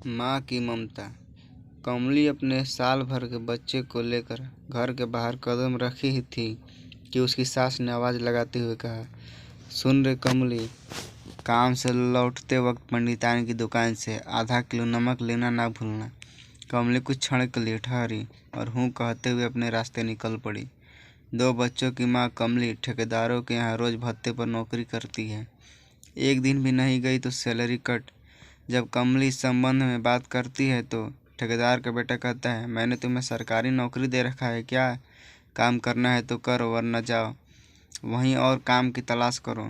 माँ की ममता। कमली अपने साल भर के बच्चे को लेकर घर के बाहर कदम रखी ही थी कि उसकी सास ने आवाज़ लगाते हुए कहा, सुन रे कमली, काम से लौटते वक्त पंडितान की दुकान से आधा किलो नमक लेना ना भूलना। कमली कुछ क्षण के लिए ठहरी और हूँ कहते हुए अपने रास्ते निकल पड़ी। 2 बच्चों की माँ कमली ठेकेदारों के यहाँ रोज़ भत्ते पर नौकरी करती है। एक दिन भी नहीं गई तो सैलरी कट। जब कमली इस संबंध में बात करती है तो ठेकेदार का बेटा कहता है, मैंने तुम्हें सरकारी नौकरी दे रखा है क्या? काम करना है तो करो वरना जाओ वहीं और काम की तलाश करो।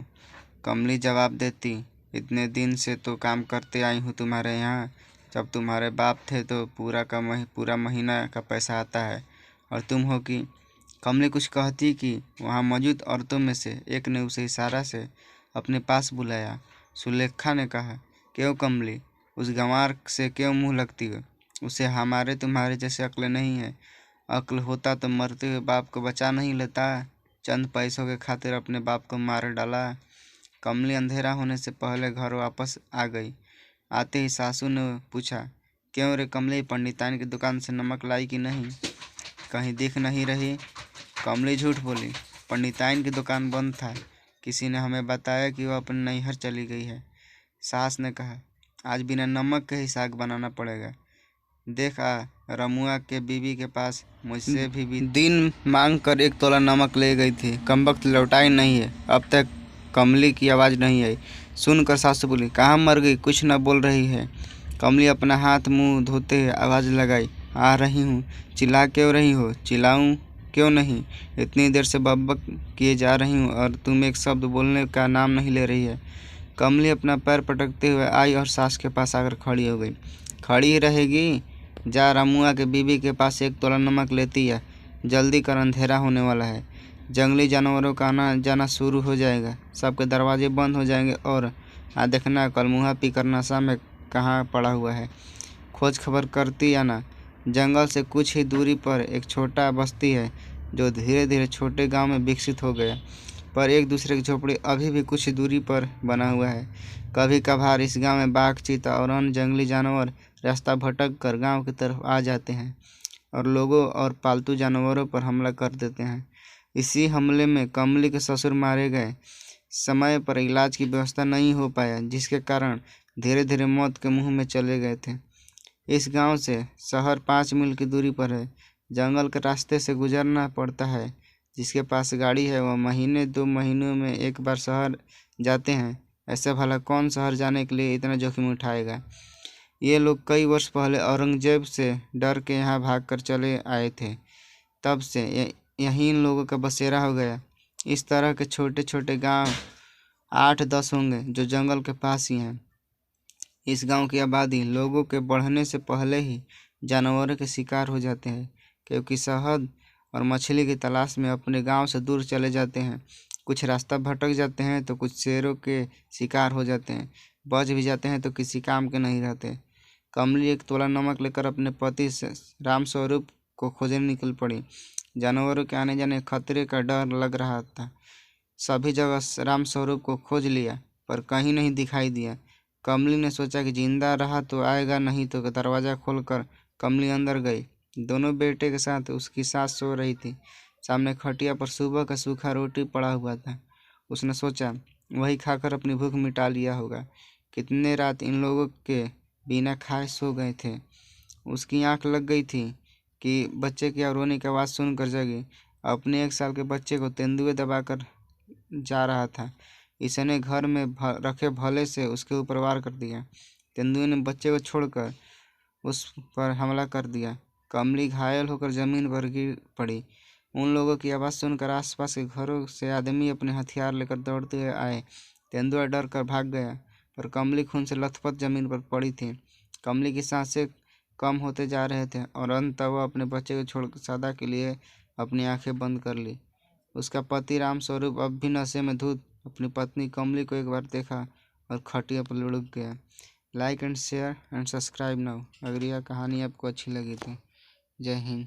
कमली जवाब देती, इतने दिन से तो काम करते आई हूँ तुम्हारे यहाँ। जब तुम्हारे बाप थे तो पूरा महीना का पैसा आता है और तुम हो कि। कमली कुछ कहती कि वहाँ मौजूद औरतों में से एक ने उसे इशारा से अपने पास बुलाया। सुलेखा ने कहा, क्यों कमली, उस गंवार से क्यों मुँह लगती हो? उसे हमारे तुम्हारे जैसे अक्ल नहीं है। अक्ल होता तो मरते हुए बाप को बचा नहीं लेता। चंद पैसों के खातिर अपने बाप को मार डाला। कमली अंधेरा होने से पहले घर वापस आ गई। आते ही सासू ने पूछा, क्यों रे कमली, पंडितान की दुकान से नमक लाई कि नहीं? कहीं दिख नहीं रही। कमली झूठ बोली, पंडिताइन की दुकान बंद था। किसी ने हमें बताया कि वह अपने नैहर चली गई है। सास ने कहा, आज बिना नमक के ही साग बनाना पड़ेगा। देखा रमुआ के बीबी के पास मुझसे भी दिन मांग कर 1 तोला नमक ले गई थी, कमबख्त लौटाई नहीं है। अब तक कमली की आवाज़ नहीं आई। सुनकर सासू बोली, कहाँ मर गई, कुछ न बोल रही है? कमली अपना हाथ मुंह धोते हुए आवाज़ लगाई, आ रही हूँ। चिल्ला क्यों रही हो? चिल्लाऊँ क्यों नहीं? इतनी देर से बकबक किए जा रही हूँ और तुम एक शब्द बोलने का नाम नहीं ले रही है। कमली अपना पैर पटकते हुए आई और सास के पास आकर खड़ी हो गई। खड़ी ही रहेगी? जा रमुआ के बीबी के पास 1 तोला नमक लेती है। जल्दी कर, अंधेरा होने वाला है। जंगली जानवरों का आना जाना शुरू हो जाएगा। सबके दरवाजे बंद हो जाएंगे और देखना कल मुँहा पीकर नशा में कहाँ पड़ा हुआ है। खोज खबर करती आना। जंगल से कुछ ही दूरी पर एक छोटा बस्ती है जो धीरे धीरे छोटे गांव में विकसित हो गया, पर एक दूसरे की झोपड़ी अभी भी कुछ दूरी पर बना हुआ है। कभी कभार इस गांव में बाघ, चीता और अन्य जंगली जानवर रास्ता भटक कर गांव की तरफ आ जाते हैं और लोगों और पालतू जानवरों पर हमला कर देते हैं। इसी हमले में कमली के ससुर मारे गए। समय पर इलाज की व्यवस्था नहीं हो पाया, जिसके कारण धीरे धीरे मौत के मुंह में चले गए थे। इस गांव से शहर 5 मील की दूरी पर है। जंगल के रास्ते से गुजरना पड़ता है। जिसके पास गाड़ी है वह महीने 2 महीनों में एक बार शहर जाते हैं। ऐसे भला कौन शहर जाने के लिए इतना जोखिम उठाएगा? ये लोग कई वर्ष पहले औरंगजेब से डर के यहाँ भागकर चले आए थे। तब से यहीं इन लोगों का बसेरा हो गया। इस तरह के छोटे छोटे गांव 8-10 होंगे जो जंगल के पास ही हैं। इस गांव की आबादी लोगों के बढ़ने से पहले ही जानवरों के शिकार हो जाते हैं, क्योंकि शहद और मछली की तलाश में अपने गांव से दूर चले जाते हैं। कुछ रास्ता भटक जाते हैं तो कुछ शेरों के शिकार हो जाते हैं। बच भी जाते हैं तो किसी काम के नहीं रहते। कमली 1 तोला नमक लेकर अपने पति से राम स्वरूप को खोजने निकल पड़ी। जानवरों के आने जाने खतरे का डर लग रहा था। सभी जगह राम स्वरूप को खोज लिया पर कहीं नहीं दिखाई दिया। कमली ने सोचा कि जिंदा रहा तो आएगा, नहीं तो दरवाज़ा खोलकर कमली अंदर गई। दोनों बेटे के साथ उसकी सास सो रही थी। सामने खटिया पर सुबह का सूखा रोटी पड़ा हुआ था। उसने सोचा वही खाकर अपनी भूख मिटा लिया होगा। कितने रात इन लोगों के बिना खाए सो गए थे। उसकी आंख लग गई थी कि बच्चे की रोने की आवाज़ सुनकर जगी। अपने 1 साल के बच्चे को तेंदुए दबाकर जा रहा था। इसने घर में रखे भले से उसके ऊपर वार कर दिया। तेंदुए ने बच्चे को छोड़कर उस पर हमला कर दिया। कमली घायल होकर जमीन पर गिर पड़ी। उन लोगों की आवाज़ सुनकर आसपास के घरों से आदमी अपने हथियार लेकर दौड़ते हुए आए। तेंदुआ डर कर भाग गया, पर कमली खून से लथपथ जमीन पर पड़ी थी। कमली की सांसें कम होते जा रहे थे और अंततः वह अपने बच्चे को छोड़कर सदा के लिए अपनी आंखें बंद कर ली। उसका पति राम स्वरूप अब भी नशे में धुत अपनी पत्नी कमली को एक बार देखा और खटिया पर लुढ़क गया। Like and share and subscribe now अगर यह कहानी आपको अच्छी लगी तो। जय हिंद।